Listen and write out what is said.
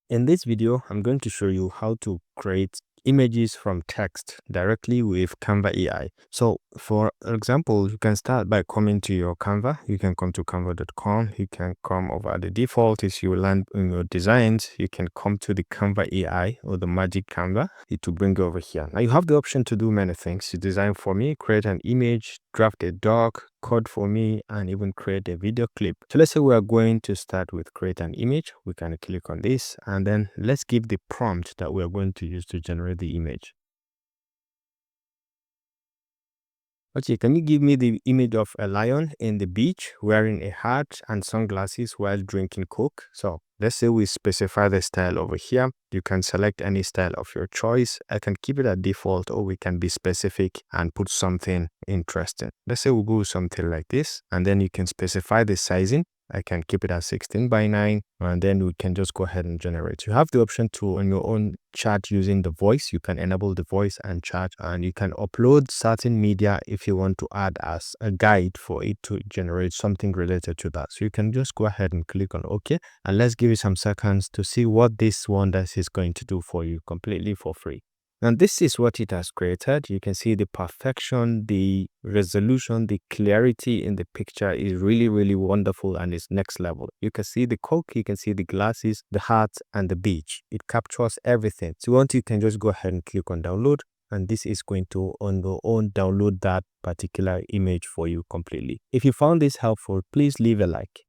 In this video, I'm going to show you how to create images from text directly with Canva AI. So for example, you can start by coming to your Canva. You can come to canva.com. You can come over the default. If you land in your designs, you can come to the Canva AI or the magic Canva. It will bring you over here. Now you have the option to do many things. You design for me, create an image, draft a doc, code for me, and even create a video clip. So let's say we are going to start with create an image. We can click on this and then let's give the prompt that we are going to use to generate the image. Okay, can you give me the image of a lion in the beach wearing a hat and sunglasses while drinking Coke? So let's say we specify the style over here. You can select any style of your choice. I can keep it at default, or we can be specific and put something interesting. Let's say we'll go something like this, and then you can specify the sizing. I can keep it at 16:9, and then we can just go ahead and generate. You have the option to, on your own, chat using the voice. You can enable the voice and chat, and you can upload certain media if you want to add as a guide for it to generate something related to that. So you can just go ahead and click on OK, and let's give it some seconds to see what this wonders is going to do for you completely for free. And this is what it has created. You can see the perfection, the resolution, the clarity in the picture is really wonderful, and it's next level. You can see the Coke, you can see the glasses, the hat, and the beach. It captures everything. So once you can just go ahead and click on download, and this is going to on your own download that particular image for you completely. If you found this helpful, please leave a like.